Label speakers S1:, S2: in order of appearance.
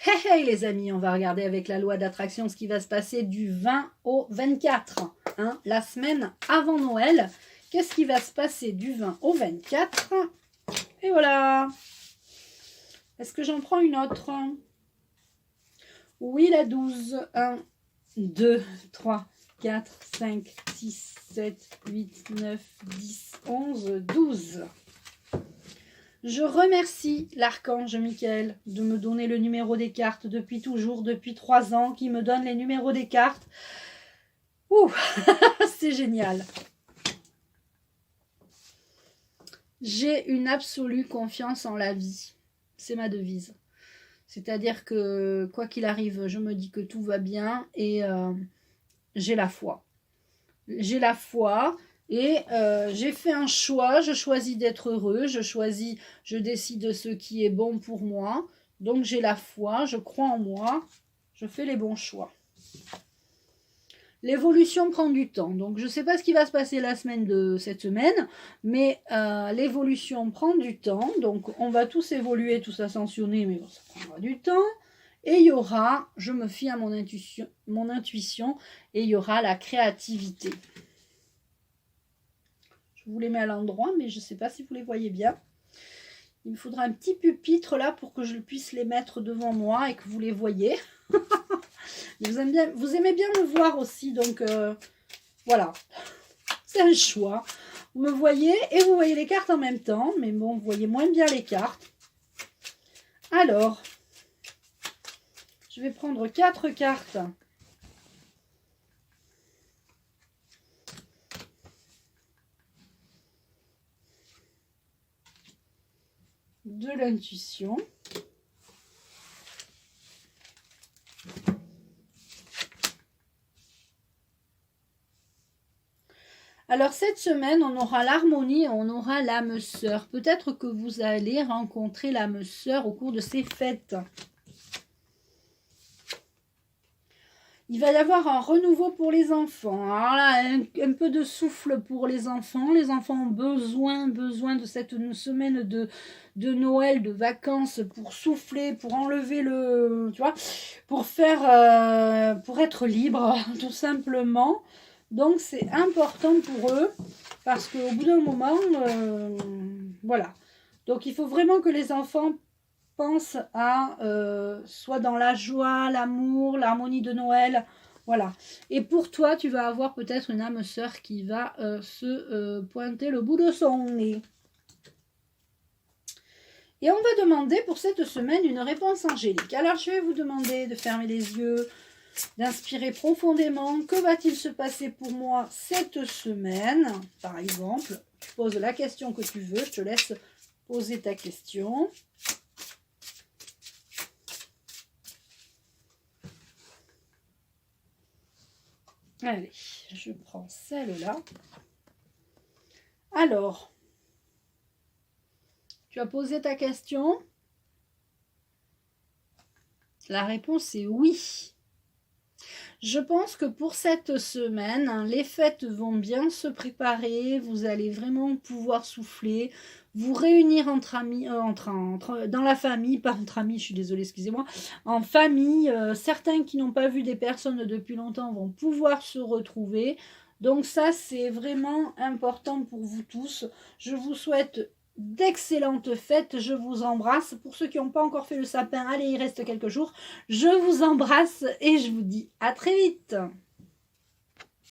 S1: Hey, hey les amis, on va regarder avec la loi d'attraction ce qui va se passer du 20 au 24, hein, la semaine avant Noël. Qu'est-ce qui va se passer du 20 au 24? Et voilà. Est-ce que j'en prends une autre? Oui, la 12. 1, 2, 3, 4, 5, 6, 7, 8, 9, 10, 11, 12. Je remercie l'archange Michael de me donner le numéro des cartes depuis toujours, depuis 3 ans, qui me donne les numéros des cartes. Ouh, c'est génial. J'ai une absolue confiance en la vie. C'est ma devise. C'est-à-dire que quoi qu'il arrive, je me dis que tout va bien et j'ai la foi. J'ai la foi. Et j'ai fait un choix, je choisis d'être heureux, je décide ce qui est bon pour moi. Donc j'ai la foi, je crois en moi, je fais les bons choix. L'évolution prend du temps, donc je ne sais pas ce qui va se passer cette semaine, mais l'évolution prend du temps, donc on va tous évoluer, tous ascensionner, mais bon, ça prendra du temps. Et il y aura, je me fie à mon intuition, et il y aura la créativité. Je vous les mets à l'endroit, mais je ne sais pas si vous les voyez bien. Il me faudra un petit pupitre là pour que je puisse les mettre devant moi et que vous les voyez. Vous aimez bien me voir aussi, donc voilà. C'est un choix. Vous me voyez et vous voyez les cartes en même temps, mais bon, vous voyez moins bien les cartes. Alors, je vais prendre 4 cartes. De l'intuition. Alors cette semaine, on aura l'harmonie et on aura l'âme sœur. Peut-être que vous allez rencontrer l'âme sœur au cours de ces fêtes. Il va y avoir un renouveau pour les enfants. Alors là, un peu de souffle pour les enfants. Les enfants ont besoin de cette semaine de Noël, de vacances pour souffler, pour enlever le... Tu vois, pour faire... pour être libre, tout simplement. Donc, c'est important pour eux parce qu'au bout d'un moment, voilà. Donc, il faut vraiment que les enfants pense à soit dans la joie, l'amour, l'harmonie de Noël, voilà. Et pour toi, tu vas avoir peut-être une âme sœur qui va se pointer le bout de son nez. Et on va demander pour cette semaine une réponse angélique. Alors, je vais vous demander de fermer les yeux, d'inspirer profondément. Que va-t-il se passer pour moi cette semaine? Par exemple, tu poses la question que tu veux, je te laisse poser ta question. Allez, je prends celle-là. Alors, tu as posé ta question? La réponse est oui. Je pense que pour cette semaine, les fêtes vont bien se préparer. Vous allez vraiment pouvoir souffler, vous réunir entre amis, dans la famille, pas entre amis, je suis désolée, excusez-moi, en famille. Certains qui n'ont pas vu des personnes depuis longtemps vont pouvoir se retrouver. Donc ça, c'est vraiment important pour vous tous. Je vous souhaite d'excellentes fêtes, je vous embrasse. Pour ceux qui n'ont pas encore fait le sapin, allez, il reste quelques jours. Je vous embrasse et je vous dis à très vite.